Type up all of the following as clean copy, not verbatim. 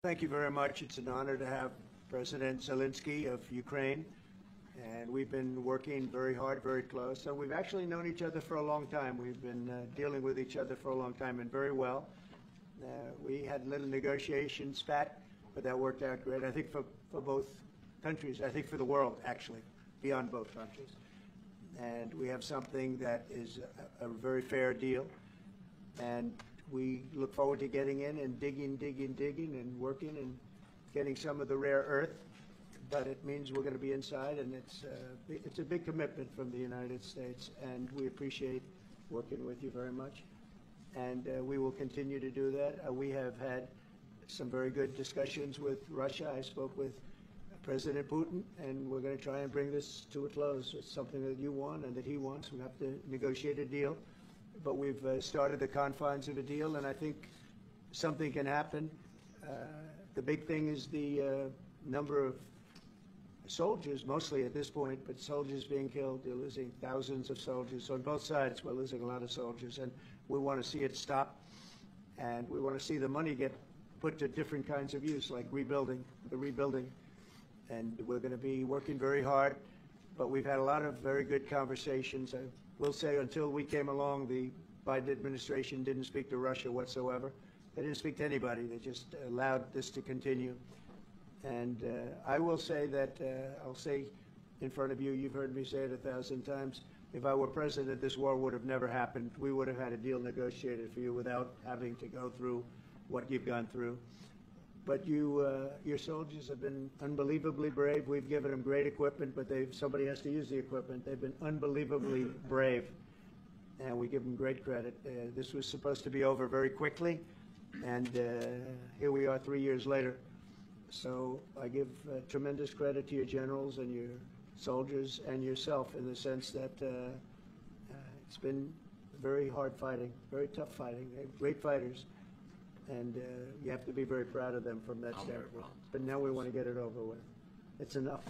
Thank you very much. It's an honor to have President Zelensky of Ukraine. And we've been working very hard, very close. So we've actually known each other for a long time. We've been dealing with each other for a long time and very well. We had a little negotiation spat, but that worked out great. I think for both countries, I think for the world, actually, beyond both countries. And we have something that is a very fair deal. And we look forward to getting in and digging and working and getting some of the rare earth. But it means we're going to be inside, and it's a big commitment from the United States, and we appreciate working with you very much. And we will continue to do that. We have had some very good discussions with Russia. I spoke with President Putin, and we're going to try and bring this to a close. It's something that you want and that he wants. We have to negotiate a deal. But we've started the confines of a deal, and I think something can happen. The big thing is the number of soldiers, mostly at this point, but soldiers being killed. They're losing thousands of soldiers. So on both sides, we're losing a lot of soldiers, and we want to see it stop. And we want to see the money get put to different kinds of use, like rebuilding. And we're going to be working very hard. But we've had a lot of very good conversations. I will say until we came along, the Biden administration didn't speak to Russia whatsoever. They didn't speak to anybody. They just allowed this to continue. And I will say that, I'll say in front of you, you've heard me say it 1,000 times, if I were president, this war would have never happened. We would have had a deal negotiated for you without having to go through what you've gone through. But your soldiers have been unbelievably brave. We've given them great equipment, but somebody has to use the equipment. They've been unbelievably brave, and we give them great credit. This was supposed to be over very quickly, and here we are 3 years later. So I give tremendous credit to your generals and your soldiers and yourself in the sense that it's been very hard fighting, very tough fighting. They're great fighters. And you have to be very proud of them from that standpoint. But now we want to get it over with. It's enough,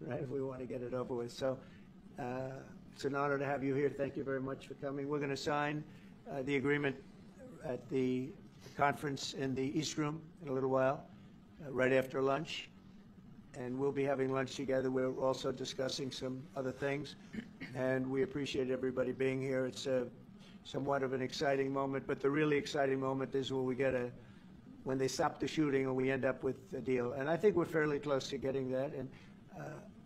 right? We want to get it over with. So it's an honor to have you here. Thank you very much for coming. We're going to sign the agreement at the conference in the East Room in a little while, right after lunch. And we'll be having lunch together. We're also discussing some other things. And we appreciate everybody being here. It's somewhat of an exciting moment, but the really exciting moment is when they stop the shooting and we end up with a deal. And I think we're fairly close to getting that, and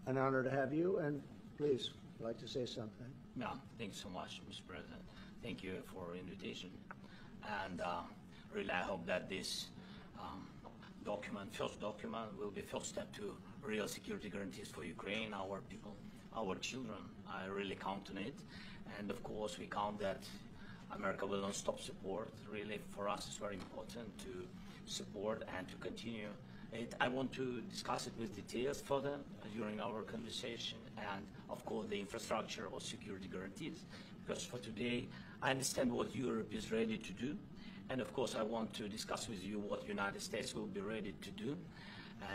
an honor to have you. And please, I'd like to say something. No, thank you so much, Mr. President. Thank you for the invitation. And really, I hope that this first document, will be first step to real security guarantees for Ukraine, our people, our children. I really count on it. And of course, we count that America will not stop support. Really, for us, it's very important to support and to continue it. I want to discuss it with details further during our conversation, and of course, the infrastructure or security guarantees. Because for today, I understand what Europe is ready to do, and of course, I want to discuss with you what the United States will be ready to do.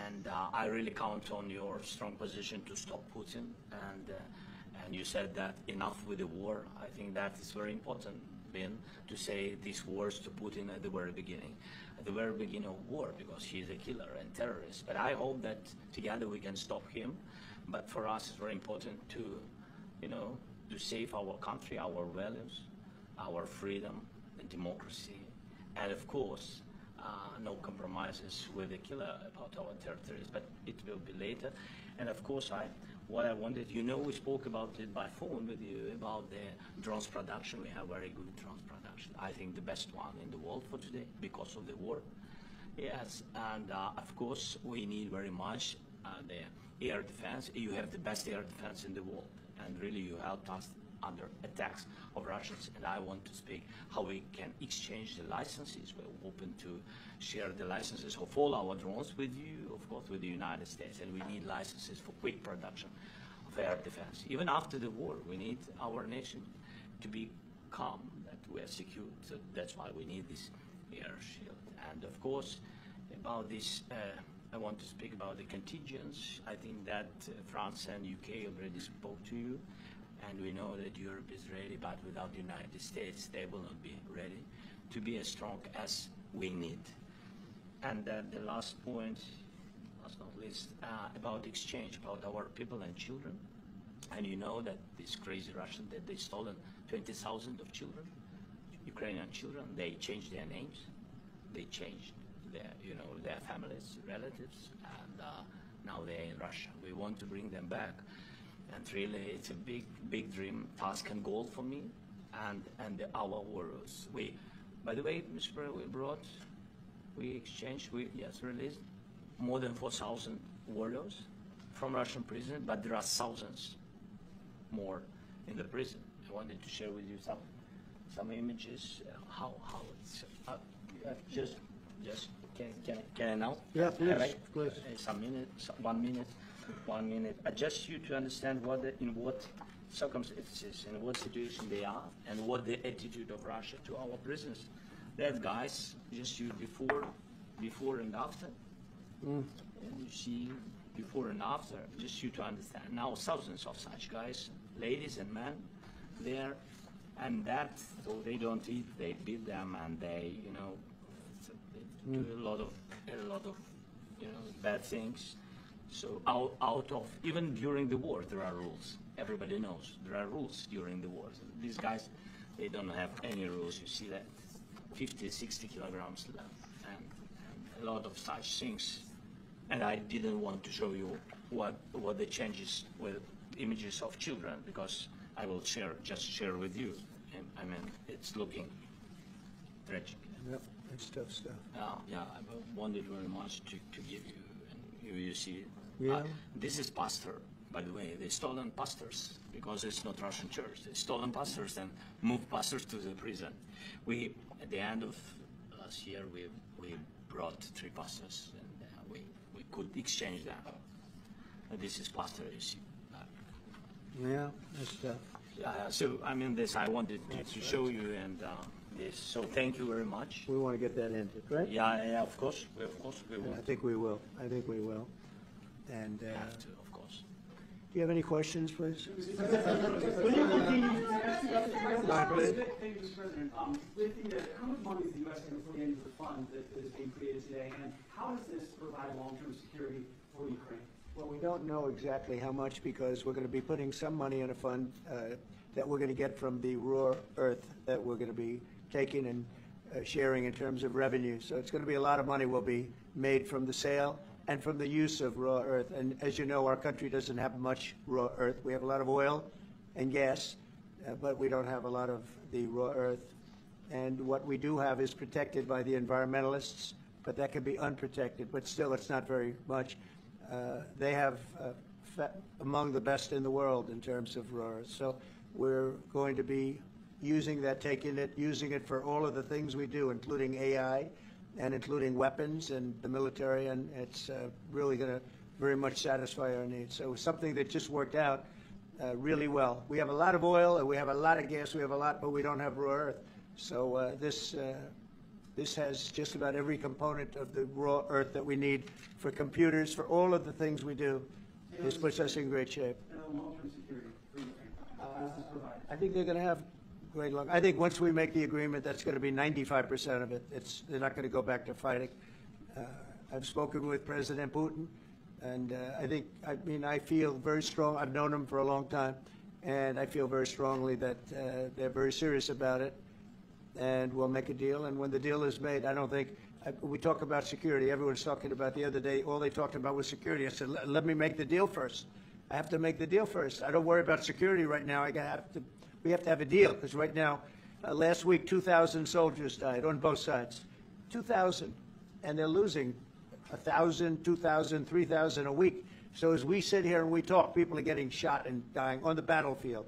And I really count on your strong position to stop Putin. And you said that enough with the war. I think that is very important, Ben, to say these words to Putin at the very beginning of war, because he's a killer and terrorist. But I hope that together we can stop him. But for us, it's very important to, to save our country, our values, our freedom and democracy, and of course, no compromises with the killer about our territories. But it will be later. And of course, what I wanted, we spoke about it by phone with you, about the drones production. We have very good drones production. I think the best one in the world for today because of the war. Yes, and of course, we need very much the air defense. You have the best air defense in the world, and really you helped us under attacks of Russians. And I want to speak how we can exchange the licenses. We're open to share the licenses of all our drones with you, of course, with the United States. And we need licenses for quick production of air defense. Even after the war, we need our nation to be calm, that we are secure. So that's why we need this air shield. And of course, about this, I want to speak about the contingents. I think that France and UK already spoke to you. And we know that Europe is ready, but without the United States, they will not be ready to be as strong as we need. And then the last point, last not least, about exchange, about our people and children. And you know that these crazy Russians, that they stolen 20,000 of children, Ukrainian children. They changed their names, they changed their, their families, relatives, and now they're in Russia. We want to bring them back, and really, it's a big dream, task, and goal for me, and our warriors. By the way, Mr. President, we exchanged, released more than 4,000 warriors from Russian prison, but there are thousands more in the prison. I wanted to share with you some images, how it's just can I now? Yeah, please, Right? please. Some minutes, 1 minute. Just you to understand in what circumstances, in what situation they are, and what the attitude of Russia to our prisoners. That guys, just you before and after, and you see before and after, just you to understand. Now thousands of such guys, ladies and men, there, and that, so they don't eat, they beat them, and they, do a lot of bad things. So out of, even during the war, there are rules. Everybody knows there are rules during the war. These guys, they don't have any rules. You see that 50, 60 kilograms left, and a lot of such things. And I didn't want to show you what the changes with images of children, because I will just share with you. And, I mean, it's looking tragic. Yep, it's tough stuff. Yeah, I wanted very much to give you, and you see. Yeah. This is pastor, by the way. They stolen pastors because it's not Russian church. They stolen pastors and moved pastors to the prison. We, at the end of last year, we brought 3 pastors, and we could exchange them. This is pastor, you see. Yeah, that's tough. So I mean, this I wanted to show you, and this. So thank you very much. We want to get that ended, right? Yeah, of course we will. I think we will. And Have to, of course. do you have any questions, please? Thank you, Mr. President. How much money is the U.S. going to put into the fund that is being created today, and how does this provide long-term security for Ukraine? Well, we don't know exactly how much, because we're going to be putting some money in a fund that we're going to get from the raw earth that we're going to be taking and sharing in terms of revenue. So it's going to be a lot of money will be made from the sale and from the use of raw earth. And as you know, our country doesn't have much raw earth. We have a lot of oil and gas, but we don't have a lot of the raw earth. And what we do have is protected by the environmentalists, but that can be unprotected. But still, it's not very much. They have among the best in the world in terms of raw earth. So we're going to be using that, using it for all of the things we do, including AI and including weapons and the military, and it's really going to very much satisfy our needs. So it's something that just worked out really well. We have a lot of oil, and we have a lot of gas, we have a lot, but we don't have raw earth. So this has just about every component of the raw earth that we need for computers, for all of the things we do. This puts us in great shape. And long-term security for Ukraine. How does this provide? I think they're going to have great luck. I think once we make the agreement, that's going to be 95% of it. They're not going to go back to fighting. I've spoken with President Putin, and I feel very strong. I've known him for a long time, and I feel very strongly that they're very serious about it, and we'll make a deal. And when the deal is made, I don't think we talk about security. Everyone's talking about the other day. All they talked about was security. I said, let me make the deal first. I have to make the deal first. I don't worry about security right now. We have to have a deal, because right now, last week, 2,000 soldiers died on both sides. 2,000. And they're losing 1,000, 2,000, 3,000 a week. So as we sit here and we talk, people are getting shot and dying on the battlefield.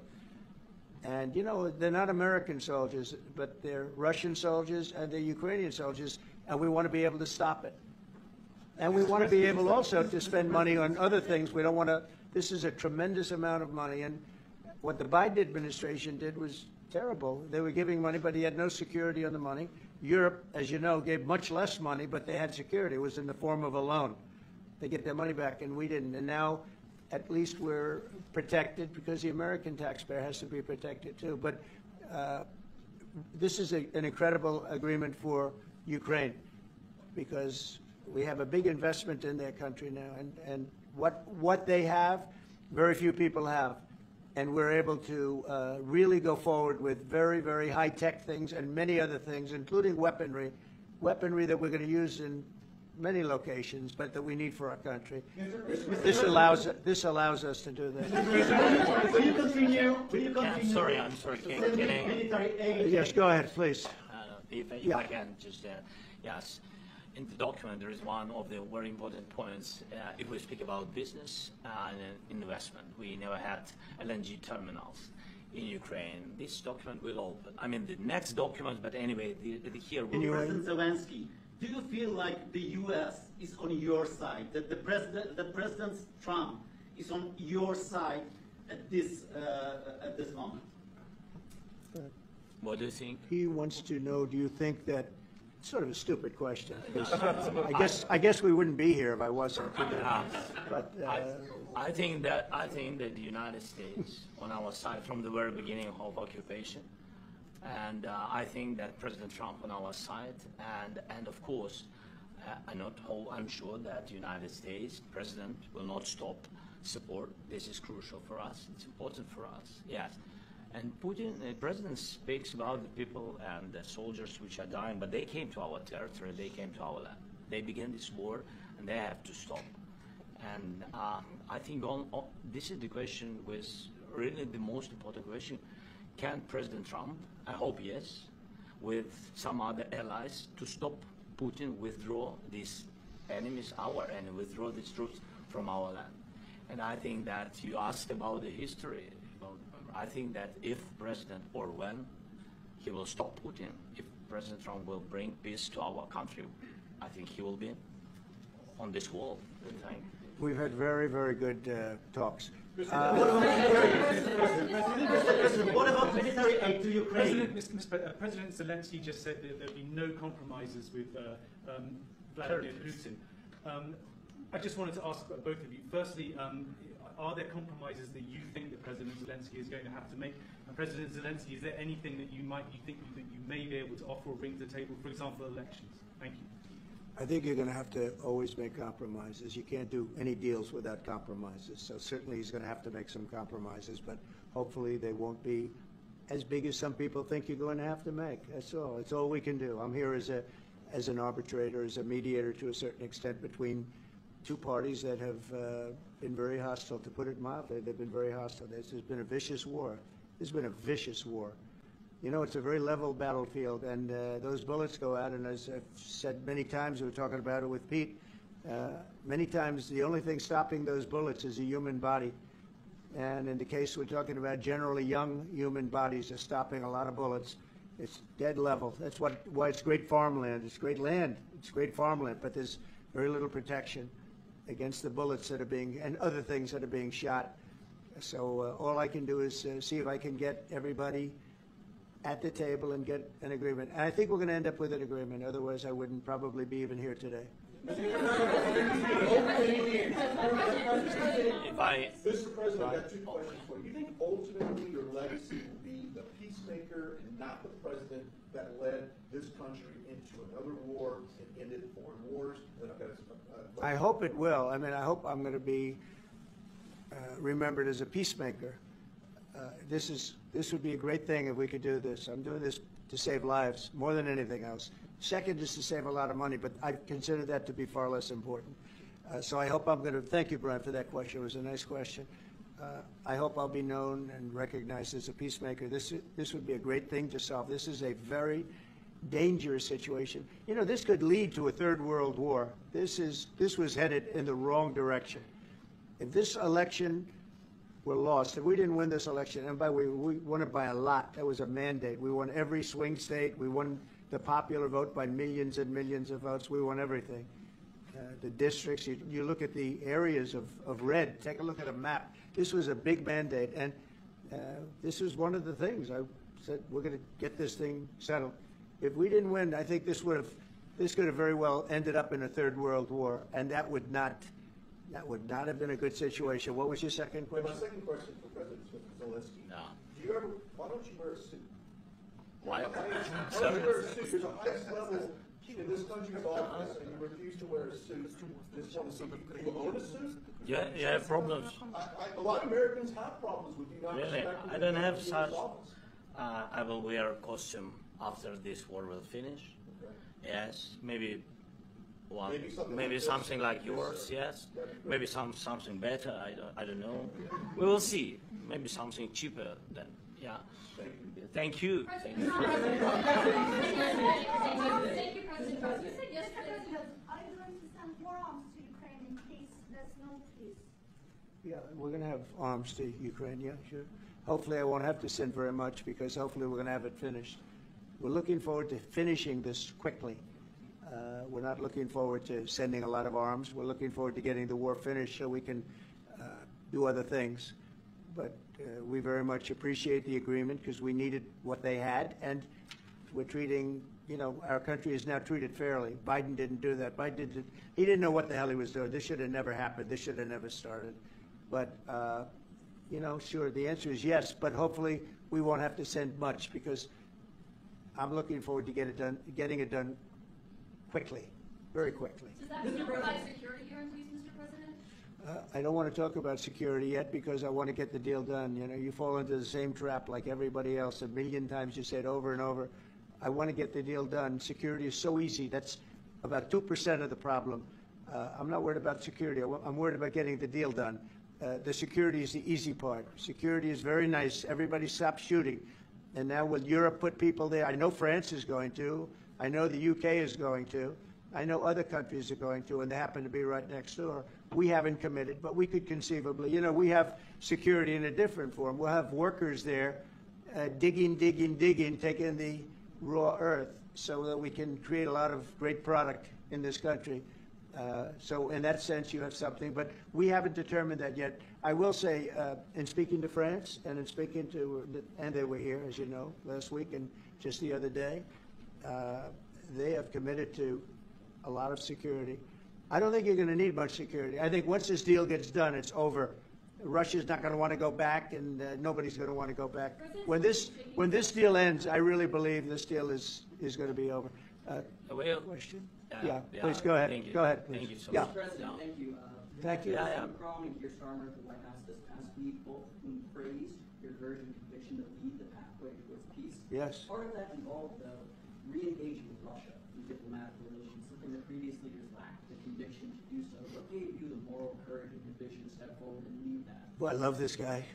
And, they're not American soldiers, but they're Russian soldiers and they're Ukrainian soldiers, and we want to be able to stop it. And we want to be able also to spend money on other things. We don't want to. This is a tremendous amount of money, and what the Biden administration did was terrible. They were giving money, but he had no security on the money. Europe, as you know, gave much less money, but they had security. It was in the form of a loan. They get their money back, and we didn't. And now, at least we're protected, because the American taxpayer has to be protected too. But this is an incredible agreement for Ukraine, because We have a big investment in their country now, and what they have, very few people have. And we're able to really go forward with very, very high-tech things and many other things, including weaponry that we're going to use in many locations, but that we need for our country. This allows us to do that. Will you continue? I'm sorry. Can I? Military aid. Yes, go ahead, please. If I can just, yes. In the document, there is one of the very important points. If we speak about business and investment, we never had LNG terminals in Ukraine. This document will open. I mean, the next document, but anyway, here we President Zelensky, do you feel like the U.S. is on your side, that President Trump is on your side at this moment? What do you think? He wants to know, do you think that, sort of a stupid question, because I guess we wouldn't be here if I wasn't. But I think that the United States on our side from the very beginning of occupation, and I think that President Trump on our side, and of course, I'm sure that the United States President will not stop support. This is crucial for us. It's important for us. Yes. And Putin, the president speaks about the people and the soldiers which are dying, but they came to our territory, they came to our land. They began this war, and they have to stop. And I think this is the question, with really the most important question. Can President Trump, I hope yes, with some other allies, to stop Putin withdraw these enemies, our enemy, withdraw these troops from our land? And I think that you asked about the history. I think that if President, or when he will stop Putin, if President Trump will bring peace to our country, I think he will be on this wall. we've had very, very good talks. What about military aid to Ukraine? President Zelensky just said that there'd be no compromises with Vladimir Putin. I just wanted to ask both of you. Firstly, are there compromises that you think that President Zelensky is going to have to make? And President Zelensky, is there anything that you think that you may be able to offer or bring to the table, for example, elections? Thank you. I think you're going to have to always make compromises. You can't do any deals without compromises. So certainly he's going to have to make some compromises, but hopefully they won't be as big as some people think you're going to have to make. That's all. It's all we can do. I'm here as an arbitrator, as a mediator to a certain extent between two parties that have been very hostile, to put it mildly. They've been very hostile. This has been a vicious war. This has been a vicious war. You know, it's a very level battlefield, and those bullets go out, and as I've said many times, we were talking about it with Pete, many times the only thing stopping those bullets is a human body. And in the case we're talking about, generally young human bodies are stopping a lot of bullets. It's dead level. That's why it's great farmland. It's great land. It's great farmland, but there's very little protection against the bullets that are being, and other things that are being shot. So all I can do is see if I can get everybody at the table and get an agreement. And I think we're going to end up with an agreement. Otherwise, I wouldn't probably be even here today. Mr. President, I've got two questions for you. Do you think ultimately your legacy will be the peacemaker and not the president that led this country into another war and ended foreign wars? I hope it will. I mean, I hope I'm going to be remembered as a peacemaker. This would be a great thing if we could do this. I'm doing this to save lives more than anything else. Second is to save a lot of money, but I consider that to be far less important. So I hope I'm going to, thank you, Brian, for that question. It was a nice question. I hope I'll be known and recognized as a peacemaker. This would be a great thing to solve. This is a very dangerous situation. You know, this could lead to a third world war. This was headed in the wrong direction. If this election were lost, if we didn't win this election, and by the way, we won it by a lot. That was a mandate. We won every swing state. We won the popular vote by millions and millions of votes. We won everything. The districts, you look at the areas of red, take a look at a map. This was a big mandate, and this was one of the things. I said, we're going to get this thing settled. If we didn't win, I think this could have very well ended up in a third world war, and that would not have been a good situation. What was your second question? My second question for President Zelensky. No. Why don't you wear a suit? Why? Why don't you wear a suit? You're the highest level in this country's office and you refuse to wear a suit, just want to see you own a suit? Yeah, you have problems. A lot of Americans have problems with you not Really? respecting I don't the have U.S. such. office. I will wear a costume after this war will finish. Yes, maybe one, Maybe something like this. something like yours. Yes, maybe something better. I don't know. We will see. Maybe something cheaper then. Yeah. Thank you. Thank you. Thank you, President Trump. You said yesterday. Are you going to send more arms to Ukraine in case there's no peace? Yeah, we're going to have arms to Ukraine, yeah, sure. Hopefully I won't have to send very much because hopefully we're going to have it finished. We're looking forward to finishing this quickly. We're not looking forward to sending a lot of arms. We're looking forward to getting the war finished so we can do other things. But we very much appreciate the agreement because we needed what they had, and we're treating, our country is now treated fairly. Biden didn't do that. He didn't know what the hell he was doing. This should have never happened. This should have never started. But, sure, the answer is yes, but hopefully we won't have to send much because I'm looking forward to getting it done quickly, very quickly. Does that still provide security guarantees, Mr. President? I don't want to talk about security yet because I want to get the deal done. You fall into the same trap like everybody else. A million times you say it over and over. I want to get the deal done. Security is so easy. That's about 2% of the problem. I'm not worried about security. I'm worried about getting the deal done. The security is the easy part. Security is very nice. Everybody stopped shooting. And now will Europe put people there? I know France is going to. I know the UK is going to. I know other countries are going to, and they happen to be right next door. We haven't committed, but we could conceivably. We have security in a different form. We'll have workers there digging, taking the raw earth so that we can create a lot of great product in this country. So in that sense, you have something, but we haven't determined that yet. I will say, in speaking to France and in speaking to, and they were here, as you know, last week and just the other day, they have committed to a lot of security. I don't think you're going to need much security. I think once this deal gets done, it's over. Russia's not going to want to go back, and nobody's going to want to go back. When this deal ends, I really believe this deal is going to be over. Question? Yeah, please go ahead. Thank you. Go ahead, please. Thank you so Yeah. much. President, thank you. Thank you. Macron and Keir Starmer at the White House this past week both praised your courage and conviction to lead the pathway towards peace. Yes. Part of that involved, though, re-engaging with Russia in diplomatic relations, something that previous leaders lacked the conviction to do so. What gave you the moral courage and conviction to step forward and lead that? Well, I love this guy.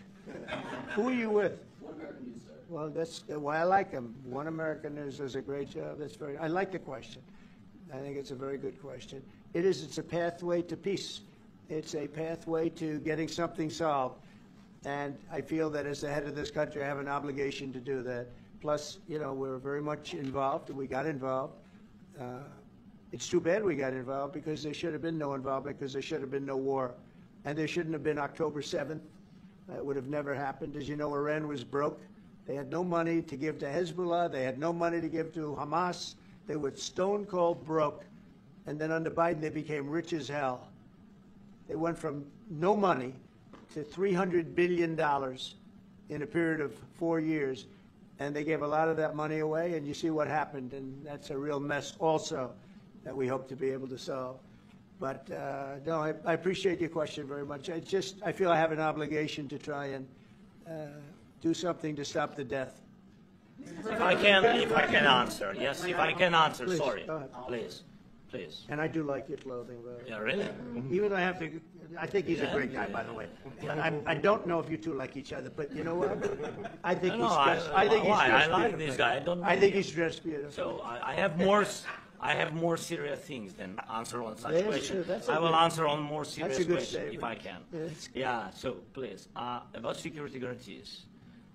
Who are you with? One American News, sir. Well, that's why I like him. One American News does a great job. I like the question. I think it's a very good question. It's a pathway to peace. It's a pathway to getting something solved. And I feel that as the head of this country, I have an obligation to do that. Plus, we're very much involved. We got involved. It's too bad we got involved because there should have been no involvement because there should have been no war. And there shouldn't have been October 7th. That would have never happened. As you know, Iran was broke. They had no money to give to Hezbollah. They had no money to give to Hamas. They were stone cold broke. And then under Biden, they became rich as hell. They went from no money to $300 billion in a period of 4 years. And they gave a lot of that money away, and you see what happened. And that's a real mess also that we hope to be able to solve. But no, I appreciate your question very much. I feel I have an obligation to try and do something to stop the death. If I can answer, yes, if I can answer, Please, sorry, go ahead. please. And I do like your clothing, by the way. Yeah, really? Even though I think he's a great guy, by the way. I don't know if you two like each other, but you know what? I think he's dressed. I think he's I dressed like beautifully. this guy. I don't know I think him. he's dressed beautifully. So I have more serious things than answer on such Yes, questions. that's a I will good- answer on more serious a good questions if statement. I can. Yes. Yeah, so please, about security guarantees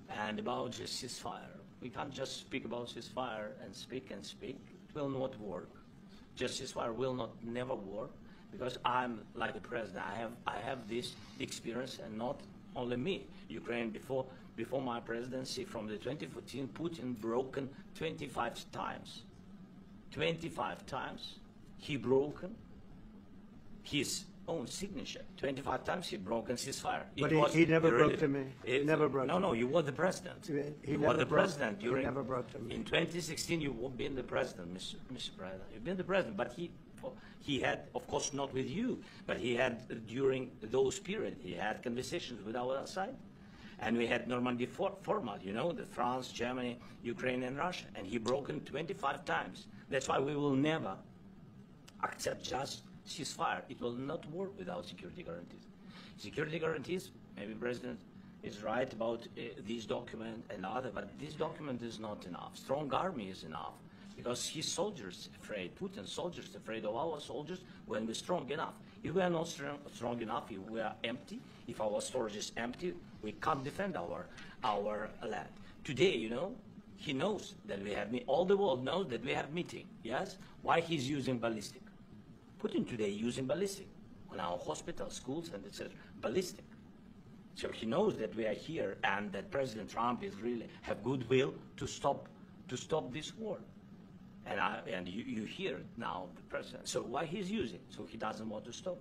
and about just ceasefire. We can't just speak about ceasefire and speak. It will not work. Just ceasefire will never work because I'm like the president. I have this experience, and not only me. Ukraine before my presidency, from the 2014, Putin broken 25 times. 25 times he broken his own signature. 25 times he broken ceasefire. But he never broke to me. He Never broke to me. No, you were the president. He You never were the broke- president he during. never broke to me. In 2016, you won't be the president, Mr. President. You've been the president, but he had, of course, not with you, but he had during those periods, he had conversations with our side. And we had Normandy format, you know, the France, Germany, Ukraine, and Russia. And he broken 25 times. That's why we will never accept just ceasefire. It will not work without security guarantees. Security guarantees, maybe President is right about this document and other, but this document is not enough. Strong army is enough because his soldiers afraid, Putin's soldiers afraid of our soldiers when we're strong enough. If we are not strong enough, if we are empty, if our storage is empty, we can't defend our land. Today, you know, he knows that we have, all the world knows that we have meeting, yes? Why he's using ballistic? Putin today using ballistic on our hospitals, schools, and etc. Ballistic. So he knows that we are here and that President Trump is really have goodwill to stop this war. And you hear now the president. So why he's using? So he doesn't want to stop.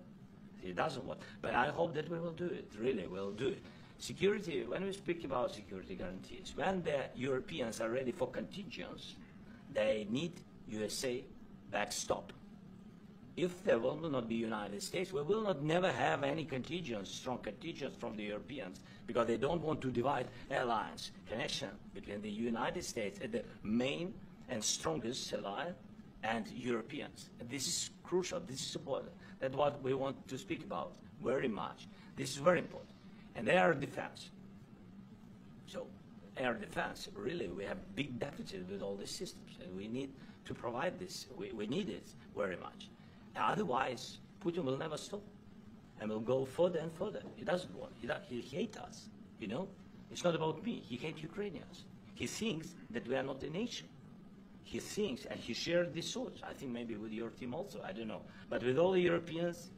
He doesn't want. But I hope that we will do it. Really, we'll do it. Security. When we speak about security guarantees, when the Europeans are ready for contingents, they need USA backstop. If there will not be United States, we will not never have any contingents, strong contingents from the Europeans, because they don't want to divide alliance, connection between the United States and the main and strongest ally and Europeans. And this is crucial, this is important. That's what we want to speak about very much. This is very important. And air defense. So air defense, really, we have big deficit with all these systems, and we need to provide this. We need it very much. Otherwise, Putin will never stop, and will go further and further. He doesn't want. He hates us. You know, it's not about me. He hates Ukrainians. He thinks that we are not a nation. He thinks, and he shared these thoughts. I think maybe with your team also. I don't know, but with all the Europeans,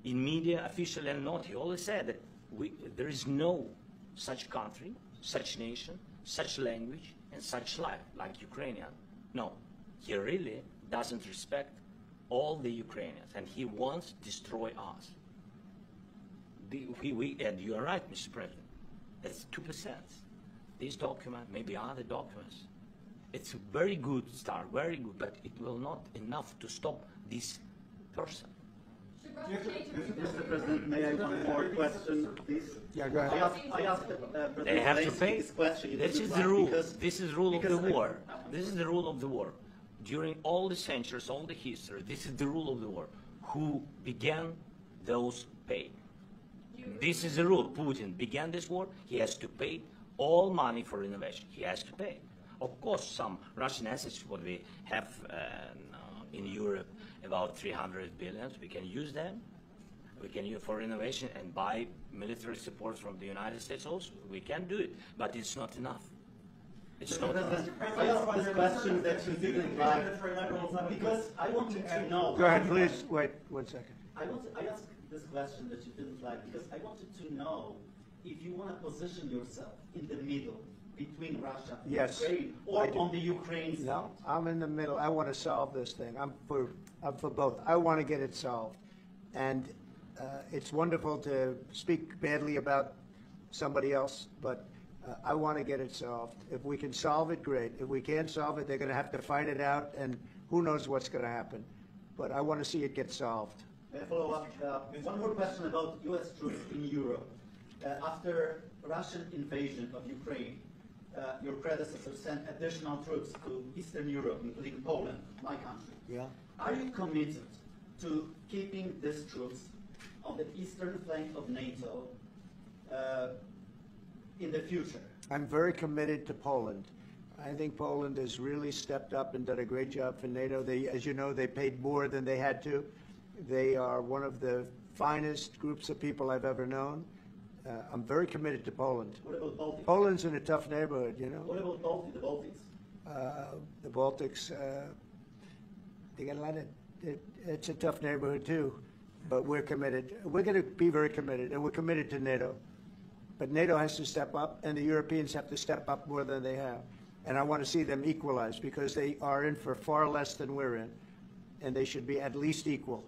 in media, official and not, he always said that there is no such country, such nation, such language, and such life like Ukrainian. No, he really doesn't respect all the Ukrainians, and he wants to destroy us. And you are right, Mr. President. That's 2%. This document, maybe other documents, it's a very good start, very good, but it will not enough to stop this person. Mr. President, may I one more question, please? Yeah, go ahead. I asked President They have to Zelensky pay. this question. This is the rule. This is the rule of the war. This is the rule of the war. During all the centuries, all the history, this is the rule of the war. Who began, those pay. This is the rule. Putin began this war. He has to pay all money for innovation. He has to pay. Of course, some Russian assets, what we have in Europe, about 300 billion, we can use them. We can use for innovation and buy military support from the United States also. We can do it, but it's not enough. It's not enough. I asked this question that you didn't like because I wanted to know. Go ahead, please. Wait 1 second. I asked this question that you didn't like because I wanted to know if you want to position yourself in the middle between Russia and Yes, Ukraine, or on the Ukraine side. No, I'm in the middle. I want to solve this thing. I'm for both. I want to get it solved. And it's wonderful to speak badly about somebody else, but I want to get it solved. If we can solve it, great. If we can't solve it, they're going to have to fight it out, and who knows what's going to happen. But I want to see it get solved. May I follow up? One more question about U.S. troops in Europe. After Russian invasion of Ukraine, your predecessor sent additional troops to Eastern Europe, including Poland, my country. Yeah. Are you committed to keeping these troops on the eastern flank of NATO in the future? I'm very committed to Poland. I think Poland has really stepped up and done a great job for NATO. As you know, they paid more than they had to. They are one of the finest groups of people I've ever known. I'm very committed to Poland. What about Baltics? Poland's in a tough neighborhood, you know. What about the Baltics? The Baltics, they got a lot of, it's a tough neighborhood too, but we're committed. We're going to be very committed, and we're committed to NATO. But NATO has to step up, and the Europeans have to step up more than they have. And I want to see them equalize, because they are in for far less than we're in, and they should be at least equal.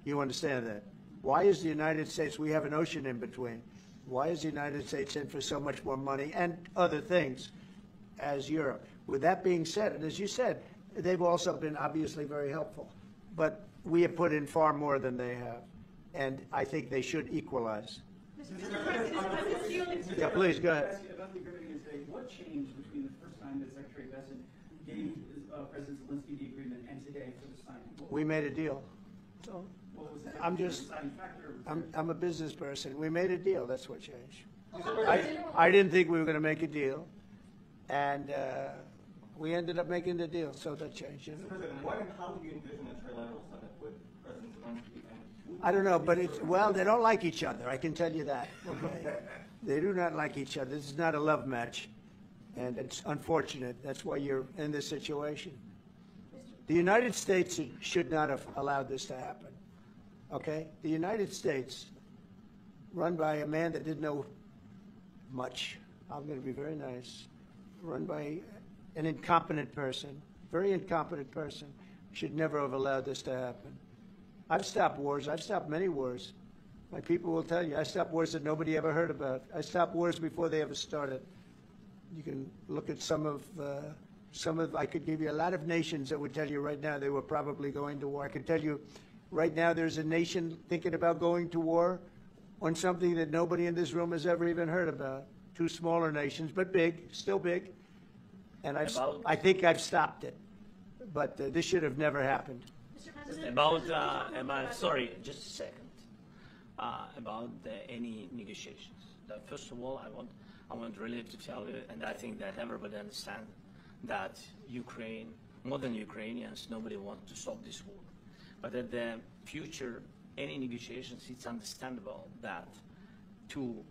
You understand that? Why is the United States, we have an ocean in between, why is the United States in for so much more money and other things as Europe? With that being said, and as you said, they've also been obviously very helpful, but we have put in far more than they have, and I think they should equalize. Yeah, please, go ahead. About the agreement against today, what changed between the first time that Secretary Bessent gave President Zelensky the agreement and today for the signing? We made a deal. So What was that? I'm just, Deciding factor? I'm a business person. We made a deal. That's what changed. I didn't think we were going to make a deal, and we ended up making the deal, so that changed. You know? President, what and how do you envision a trilateral summit with President Zelensky? I don't know, but it's, well, they don't like each other. I can tell you that. Okay? They do not like each other. This is not a love match, and it's unfortunate. That's why you're in this situation. The United States should not have allowed this to happen. Okay? The United States, run by a man that didn't know much, I'm going to be very nice, run by an incompetent person, very incompetent person, should never have allowed this to happen. I've stopped wars. I've stopped many wars. My people will tell you, I stopped wars that nobody ever heard about. I stopped wars before they ever started. You can look at some of, I could give you a lot of nations that would tell you right now they were probably going to war. I can tell you right now there's a nation thinking about going to war on something that nobody in this room has ever even heard about. Two smaller nations, but big, still big. And I think I've stopped it. But this should have never happened. Mr. President? Sorry, just a second. About any negotiations. First of all, I want really to tell you, and I think that everybody understands that Ukraine, more than Ukrainians, nobody wants to stop this war. But at the future, any negotiations, it's understandable that two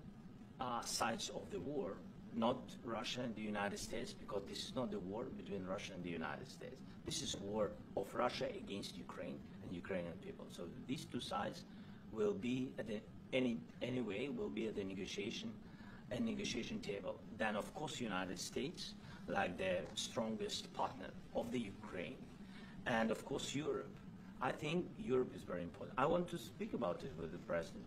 sides of the war, not Russia and the United States, because this is not the war between Russia and the United States. This is a war of Russia against Ukraine and Ukrainian people. So these two sides will be at the, anyway will be at the negotiation table. Then of course United States, like the strongest partner of the Ukraine, and of course Europe. I think Europe is very important. I want to speak about it with the President.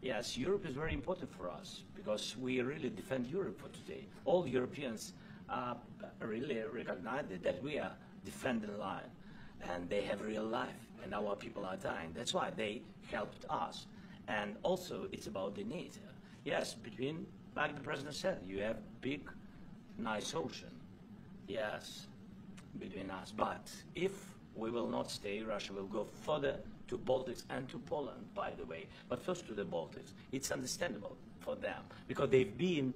Yes, Europe is very important for us because we really defend Europe for today. All Europeans really recognize that we are defending line and they have real life and our people are dying. That's why they helped us. And also it's about the NATO. Yes, between, like the President said, you have big, nice ocean. Yes, between us. But if we will not stay, Russia will go further to Baltics and to Poland, by the way. But first to the Baltics. It's understandable for them because they've been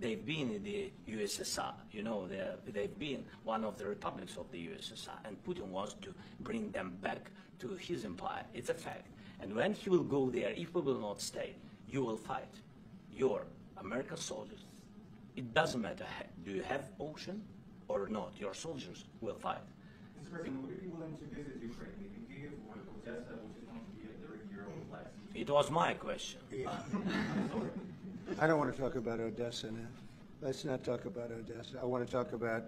in the USSR. You know, they've been one of the republics of the USSR, and Putin wants to bring them back to his empire. It's a fact. And when he will go there, if we will not stay, you will fight. Your American soldiers. It doesn't matter. Do you have ocean or not? Your soldiers will fight. Mr. President, would you be willing to visit Ukraine, maybe Kyiv or Odessa, which is going to be at the Euro Black Sea? It was my question. I don't want to talk about Odessa now. Let's not talk about Odessa. I want to talk about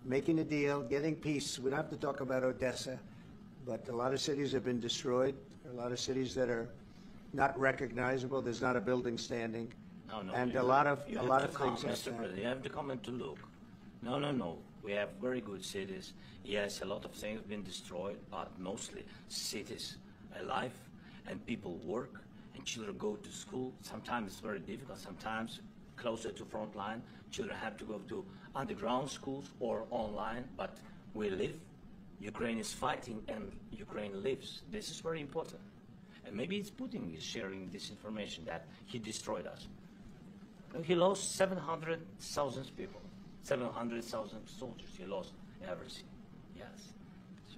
making a deal, getting peace. We don't have to talk about Odessa, but a lot of cities have been destroyed. There are a lot of cities that are not recognizable. There's not a building standing. No, and you a lot of things have Mr. President, you have to come and to look. No. We have very good cities. Yes, a lot of things have been destroyed, but mostly cities alive and people work and children go to school. Sometimes it's very difficult. Sometimes closer to front line, children have to go to underground schools or online, but we live. Ukraine is fighting and Ukraine lives. This is very important. And maybe it's Putin is sharing this information that he destroyed us. He lost 700,000 people. 700,000 soldiers. He lost everything. Yes.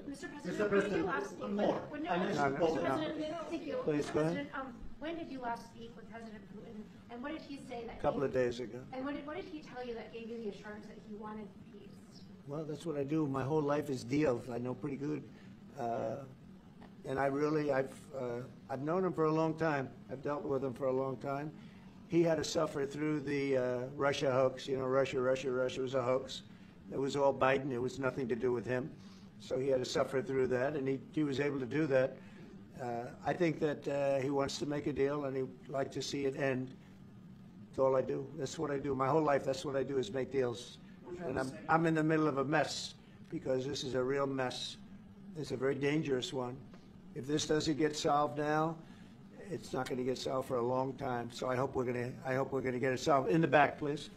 Mr. Mr. President, when did you President, last speak one with- more. when- I mentioned Mr. Poland. President, thank you. Please, go ahead. President, when did you last speak with President Putin, and what did he say that? A couple of days ago. And what did he tell you that gave you the assurance that he wanted peace? Well, that's what I do. My whole life is deals. I know pretty good. And I've known him for a long time. I've dealt with him for a long time. He had to suffer through the Russia hoax. You know, Russia was a hoax. It was all Biden. It was nothing to do with him. So he had to suffer through that, and he was able to do that. I think that he wants to make a deal, and he'd like to see it end. That's all I do. That's what I do. My whole life, that's what I do, is make deals. And I'm in the middle of a mess, because this is a real mess. It's a very dangerous one. If this doesn't get solved now, it's not going to get solved for a long time. So I hope we're going to get it solved. In the back, please.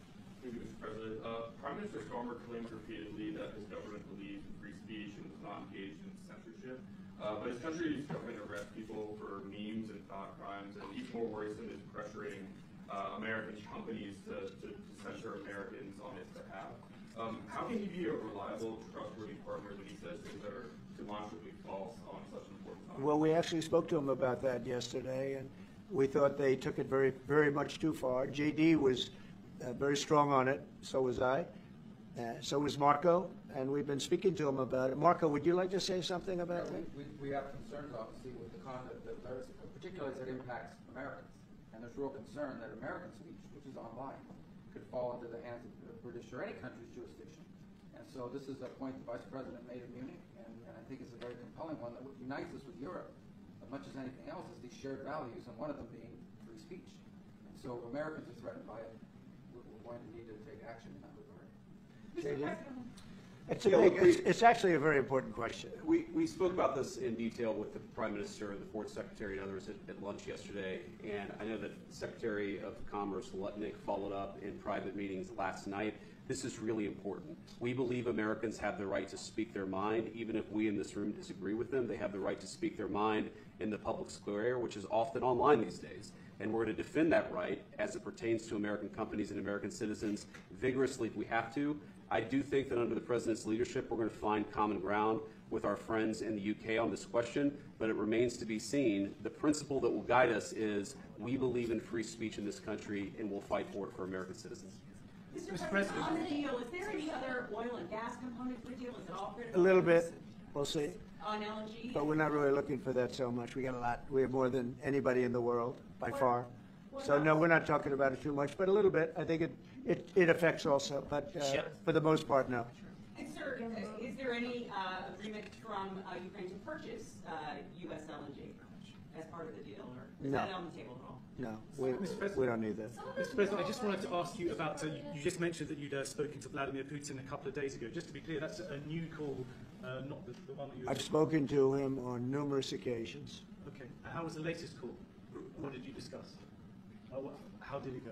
Thank you, Mr. President. Prime Minister Starmer claims repeatedly that his government believes in free speech and is not engaged in censorship. But his country's government arrests people for memes and thought crimes, and even more worrisome is pressuring American companies to censor Americans on its behalf. How can he be a reliable, trustworthy partner when he says things that are demonstrably false on such an important topic? Well, we actually spoke to him about that yesterday, and we thought they took it very, very much too far. JD was very strong on it. So was I. So was Marco, and we've been speaking to him about it. Marco, would you like to say something about that? We have concerns, obviously, with the conduct that there is, particularly as it impacts Americans. And there's real concern that American speech, which is online, could fall into the hands of the British or any country's jurisdiction. And so this is a point the Vice President made in Munich, and I think it's a very compelling one that unites us with Europe as much as anything else is these shared values, and one of them being free speech. And so if Americans are threatened by it, we're going to need to take action in that regard. It's actually a very important question. We spoke about this in detail with the Prime Minister, the Foreign Secretary, and others at lunch yesterday, and I know that Secretary of Commerce Lutnick followed up in private meetings last night. This is really important. We believe Americans have the right to speak their mind, even if we in this room disagree with them. They have the right to speak their mind in the public square, which is often online these days. And we're going to defend that right as it pertains to American companies and American citizens vigorously if we have to. I do think that under the President's leadership, we're going to find common ground with our friends in the UK on this question, but it remains to be seen. The principle that will guide us is we believe in free speech in this country, and we'll fight for it for American citizens. Mr. President, on the deal, is there any other oil and gas component to the deal? Is it all critical? A little bit. We'll see. On LNG? But we're not really looking for that so much. We got a lot. We have more than anybody in the world, by far. So no, we're not talking about it too much, but a little bit. I think it affects also, but for the most part, no. And sir, is there any agreement from Ukraine to purchase U.S. LNG as part of the deal, or is that on the table at all? No, we don't need that. Mr. President, I just wanted to ask you about, you just mentioned that you'd spoken to Vladimir Putin a couple of days ago. Just to be clear, that's a new call, not the one that you... I've spoken to him on numerous occasions. Okay. How was the latest call? What did you discuss? How did it go?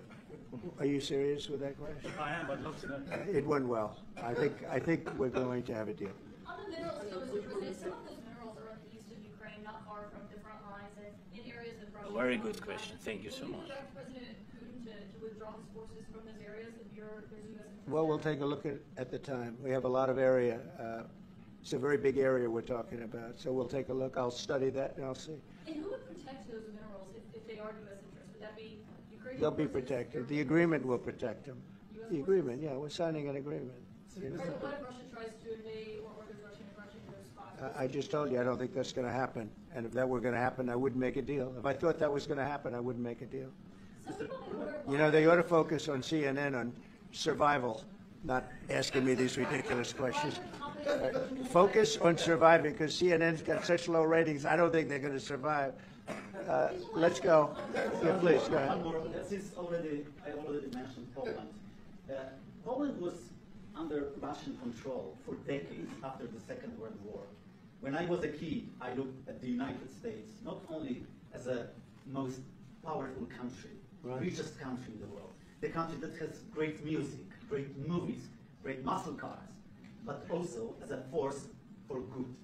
Are you serious with that question? I am. I'd love to know. It went well. I think we're going to have a deal. On the minerals, though, Mr. President, some of those minerals are on the east of Ukraine, not far from the front lines, and in areas that Russia... Very good question. Thank you so much. Would you expect President Putin to withdraw his forces from those areas if there's U.S. interest? Well, we'll take a look at the time. We have a lot of area. It's a very big area we're talking about, so we'll take a look. I'll study that, and I'll see. And who would protect those minerals if they are U.S. interest? Would that be Ukraine? They'll be protected. The agreement will protect them. The agreement, yeah, we're signing an agreement. What if Russia tries to invade or there's Russian aggression in those spots? I just told you I don't think that's going to happen. And if that were going to happen, I wouldn't make a deal. If I thought that was going to happen, I wouldn't make a deal. You know, they ought to focus on CNN on survival, not asking me these ridiculous questions. Focus on surviving, because CNN's got such low ratings. I don't think they're going to survive. Let's go. Yeah, please, go ahead. One more. Since I already mentioned Poland. Poland was under Russian control for decades after the Second World War. When I was a kid, I looked at the United States not only as a most powerful country, richest country in the world, the country that has great music, great movies, great muscle cars, but also as a force for good.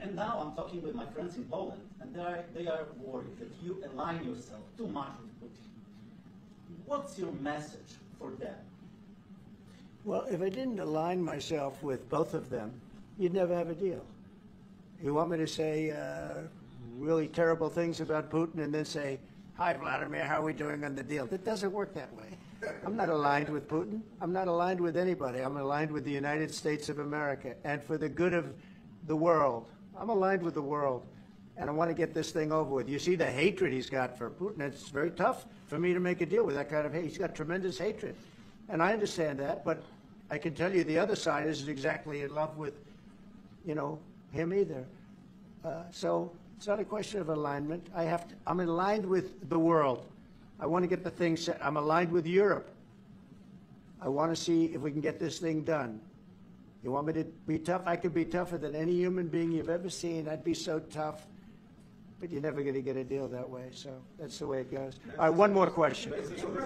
And now I'm talking with my friends in Poland, and they are worried that you align yourself too much with Putin. What's your message for them? Well, if I didn't align myself with both of them, you'd never have a deal. You want me to say really terrible things about Putin and then say, "Hi, Vladimir, how are we doing on the deal?" That doesn't work that way. I'm not aligned with Putin. I'm not aligned with anybody. I'm aligned with the United States of America. And for the good of the world, I'm aligned with the world. And I want to get this thing over with. You see the hatred he's got for Putin. It's very tough for me to make a deal with that kind of hate. He's got tremendous hatred. And I understand that, but I can tell you the other side isn't exactly in love with, him either. So it's not a question of alignment. I'm aligned with the world. I want to get the thing set. I'm aligned with Europe. I want to see if we can get this thing done. You want me to be tough? I could be tougher than any human being you've ever seen. I'd be so tough. But you're never going to get a deal that way. So that's the way it goes. All right, one more question.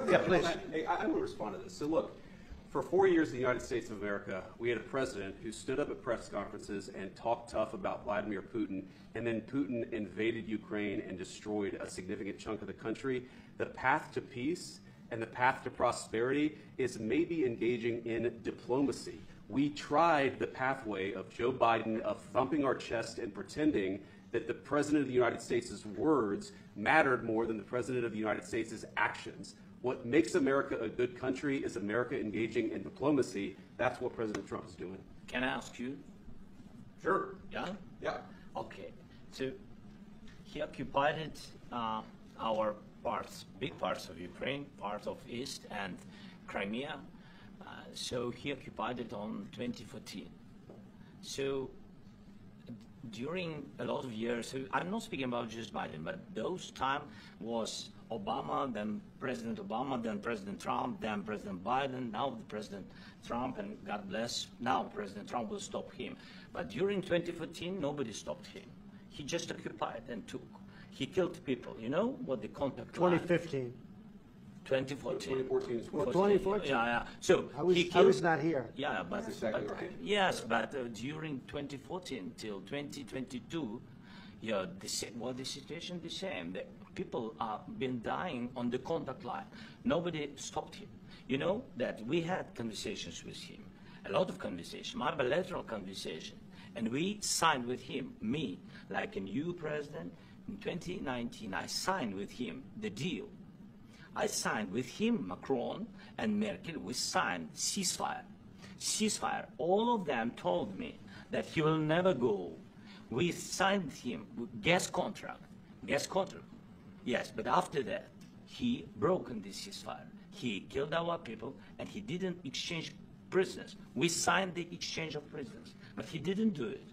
Yeah, please. Hey, I want to respond to this. So look, for 4 years in the United States of America, we had a president who stood up at press conferences and talked tough about Vladimir Putin, and then Putin invaded Ukraine and destroyed a significant chunk of the country. The path to peace and the path to prosperity is maybe engaging in diplomacy. We tried the pathway of Joe Biden of thumping our chest and pretending that the President of the United States' words mattered more than the President of the United States' actions. What makes America a good country is America engaging in diplomacy. That's what President Trump is doing. Can I ask you? Sure. Yeah? Yeah. Okay. So he occupied our parts, big parts of Ukraine, part of East and Crimea. So he occupied it on 2014. So during a lot of years, so I'm not speaking about just Biden, but those time was Obama, then President Obama, then President Trump, then President Biden, now the President Trump, and God bless, now President Trump will stop him. But during 2014, nobody stopped him. He just occupied and took. He killed people. You know what the contact 2015. 2014. 2014 is Well, 2014. Yeah. So I was, he killed, I was not here. Yeah, but, That's exactly right. Yes, but during 2014 till 2022, yeah, the situation the same. The people are been dying on the contact line. Nobody stopped him. You know that we had conversations with him, a lot of conversations, my bilateral conversation, and we signed with him, me, like a new president, in 2019, I signed with him the deal. I signed with him, Macron and Merkel, we signed ceasefire. Ceasefire. All of them told me that he will never go. We signed him with gas contract. Gas contract. Yes, but after that, he broken the ceasefire. He killed our people, and he didn't exchange prisoners. We signed the exchange of prisoners, but he didn't do it.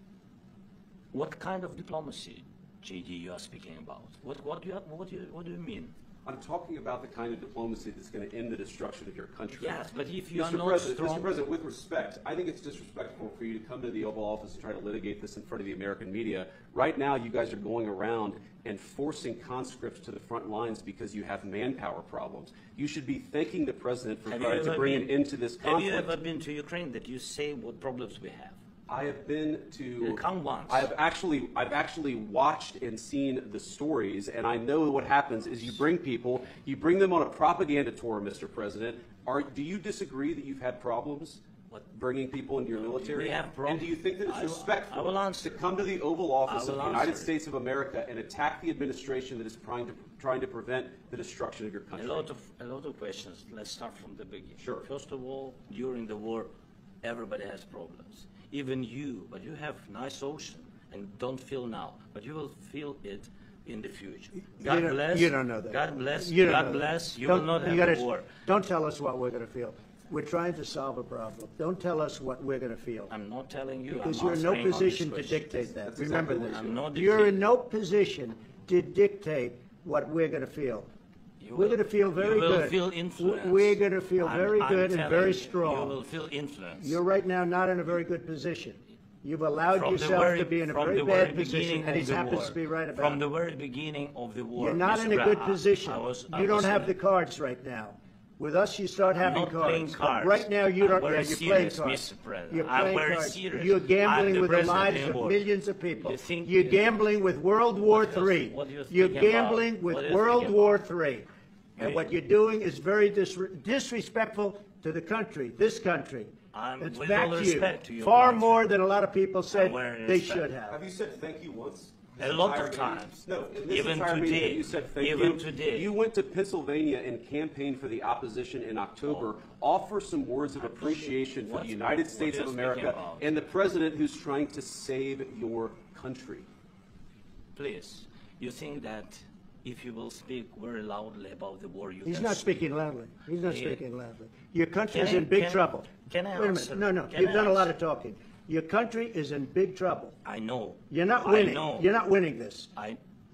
What kind of diplomacy, JD, you are speaking about? What do you mean? I'm talking about the kind of diplomacy that's going to end the destruction of your country. Yes, but if you are Mr. not President, strong... Mr. President, with respect, I think it's disrespectful for you to come to the Oval Office and try to litigate this in front of the American media. Right now, you guys are going around and forcing conscripts to the front lines because you have manpower problems. You should be thanking the President for trying to bring an end to this conflict. Have you ever been to Ukraine that you say what problems we have? I have been to. Come once. I've actually watched and seen the stories, and I know what happens is you bring people, you bring them on a propaganda tour, Mr. President. Do you disagree that you've had problems bringing people into your military? We have problems. And do you think that it's respectful I will answer. to come to the Oval Office of the United answer. States of America and attack the administration that is trying to prevent the destruction of your country? A lot of questions. Let's start from the beginning. Sure. First of all, during the war, everybody has problems. Even you, but you have nice ocean and don't feel now, but you will feel it in the future. God bless. You don't know that. God bless. You don't God know bless. that. You Don't- will not you have gotta- a war. Don't tell us what we're going to feel. We're trying to solve a problem. Don't tell us what we're going to feel. I'm not telling you. Because I'm you're in no answering on this position to question. dictate that. That's Remember exactly this. what I'm not You're in dictating. no position to dictate what we're going to feel. We're going to feel very You will good. feel influence. We're going to feel very I'm good and telling very you, strong. You will feel influence. You're right now not in a very good position. You've allowed From the yourself very- to be in a from very the bad very position, beginning and he of the happens war. to be right about From it. the very beginning of the war. You're not Mr. in a Brown, good position. I You don't was have in- the cards right now. With us, you start I'm having not playing cards. cards. Right now, you don't. I'm Yeah, very you're playing serious, cards. Mr. President. You're I'm playing very cards. serious. You're I'm gambling the with the president lives of anymore. millions of people. You think- You're gambling with World War III. What do you You're think about- gambling with what do you World think War about? III. And Hey. what you're doing is very disrespectful to the country, this country. It's with back all to you. respect to your Far country. more than a lot of people said wearing they respect. should have. Have you said thank you once? A lot of Entire meeting? times. No, in this Even entire meeting, today. you said thank Even you. today. You went to Pennsylvania and campaigned for the opposition in October. Offer some words of appreciation for the United States of you're America speaking about. and the president who's trying to save your country. Please, you think that if you will speak very loudly about the war, you He's can not speaking loudly. He's not Yeah. speaking loudly. Your country is Can I- in big can- trouble. can I Wait a answer? minute. No, Can you've I done a lot answer? of talking. Your country is in big trouble. I know. You're not I winning. know. You're not winning this.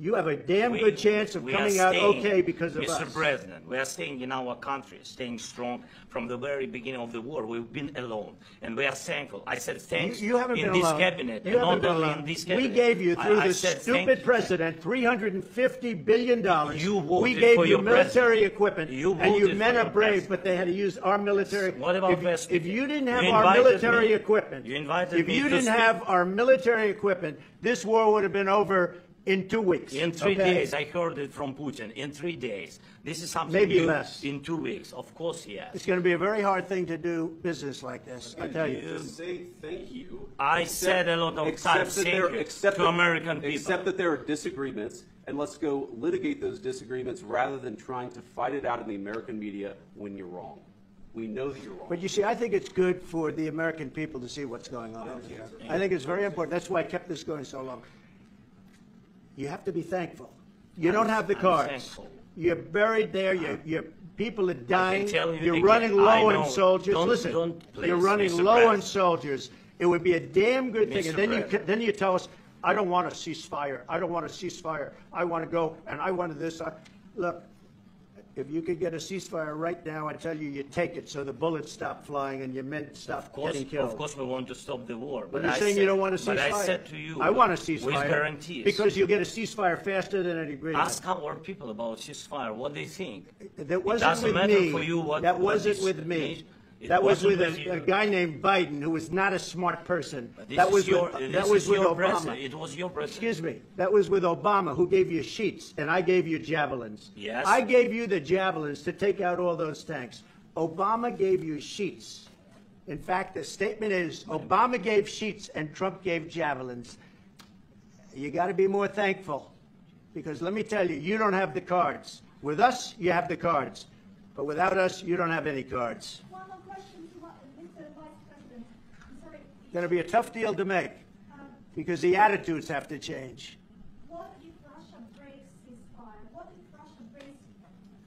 You have a damn good chance of coming out okay because of us. Mr. President, we are staying in our country, staying strong from the very beginning of the war. We've been alone, and we are thankful. I said thanks You haven't in been this alone. cabinet, You and haven't not been only alone. in this cabinet. We gave you, through I this said stupid thank president, $350 billion. You voted we gave for you your military president. equipment, You and you voted men for are your brave, president. but they had to use our military. What about if you didn't have You our invited military me. equipment, You invited if me you to didn't speak. have our military equipment, this war would have been over in 2 weeks. In 3 okay? days, I heard it from Putin. In 3 days, this is something Maybe new. less. In 2 weeks, of course, yes. It's going to be a very hard thing to do business like this, I tell you. To say thank you. I said a lot of times thank you to American people. Except that there are disagreements, and let's go litigate those disagreements rather than trying to fight it out in the American media when you're wrong. We know that you're wrong. But you see, I think it's good for the American people to see what's going on over here. I think it's very important. That's why I kept this going so long. You have to be thankful. You don't have the I'm cards. thankful. You're buried there. Your people are dying. tell you You're again, running I low know. on soldiers. Don't- Listen, don't, please, you're running Mr. low on President. soldiers. It would be a damn good thing. Mr. And President. then you tell us, I don't want a ceasefire. I don't want a ceasefire. I want to go, and I want this. Look, if you could get a ceasefire right now, I tell you, you take it so the bullets stop flying and your men stop getting killed. Of course, we want to stop the war. But you're saying you don't want a ceasefire? But I said to you, I want a with ceasefire. guarantees. Because you'll get a ceasefire faster than an agreement. Ask our people about ceasefire, what they think. That wasn't doesn't with matter me. for you what- That what wasn't is- with me. It That was wasn't with with you. a guy named Biden, who was not a smart person. But this That is was your- with, this that was is with your Obama. president. It was your president. Excuse me. That was with Obama, who gave you sheets, and I gave you javelins. Yes. I gave you the javelins to take out all those tanks. Obama gave you sheets. In fact, the statement is Obama gave sheets and Trump gave javelins. You got to be more thankful, because let me tell you, you don't have the cards. With us, you have the cards, but without us, you don't have any cards. One more question to Mr. Vice President. I'm sorry. It's going to be a tough deal to make, because the attitudes have to change. What if Russia breaks ceasefire? What if Russia breaks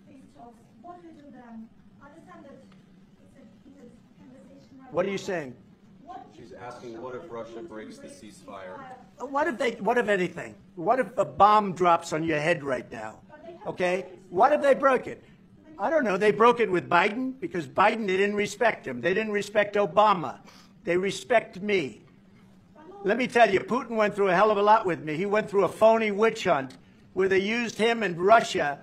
peace talks? What do you do then? I understand that it's a heated conversation right What are you now. saying? What if She's asking, what if Russia breaks the ceasefire? What if anything? What if a bomb drops on your head right now? Okay? What if they broke it? I don't know. They broke it with Biden because Biden, they didn't respect him. They didn't respect Obama. They respect me. Let me tell you, Putin went through a hell of a lot with me. He went through a phony witch hunt where they used him and Russia.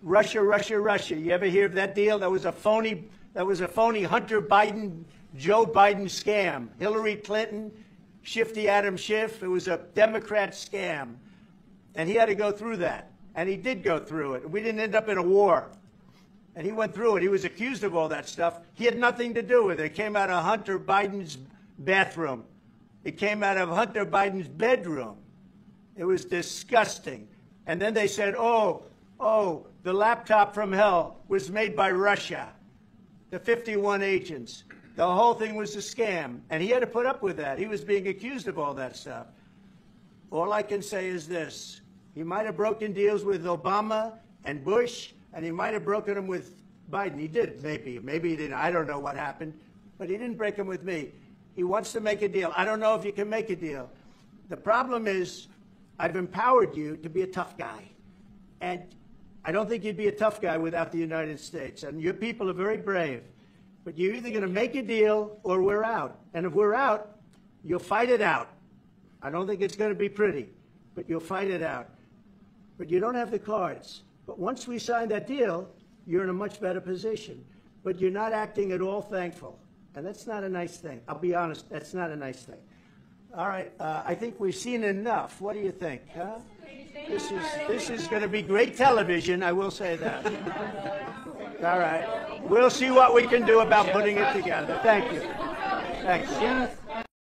You ever hear of that deal? That was a phony Hunter Biden, Joe Biden scam. Hillary Clinton, Shifty Adam Schiff. It was a Democrat scam. And he had to go through that. And he did go through it. We didn't end up in a war. And he went through it. He was accused of all that stuff. He had nothing to do with it. It came out of Hunter Biden's bathroom. It came out of Hunter Biden's bedroom. It was disgusting. And then they said, oh, the laptop from hell was made by Russia. The 51 agents. The whole thing was a scam. And he had to put up with that. He was being accused of all that stuff. All I can say is this. He might have broken deals with Obama and Bush, and he might have broken them with Biden. He did, maybe. Maybe he didn't. I don't know what happened. But he didn't break them with me. He wants to make a deal. I don't know if you can make a deal. The problem is I've empowered you to be a tough guy. And I don't think you'd be a tough guy without the United States. And your people are very brave. But you're either going to make a deal or we're out. And if we're out, you'll fight it out. I don't think it's going to be pretty, but you'll fight it out. But you don't have the cards. But once we sign that deal, you're in a much better position. But you're not acting at all thankful. And that's not a nice thing. I'll be honest, that's not a nice thing. All right, I think we've seen enough. What do you think? Huh? This is going to be great television, I will say that. All right. We'll see what we can do about putting it together. Thank you. Thank you.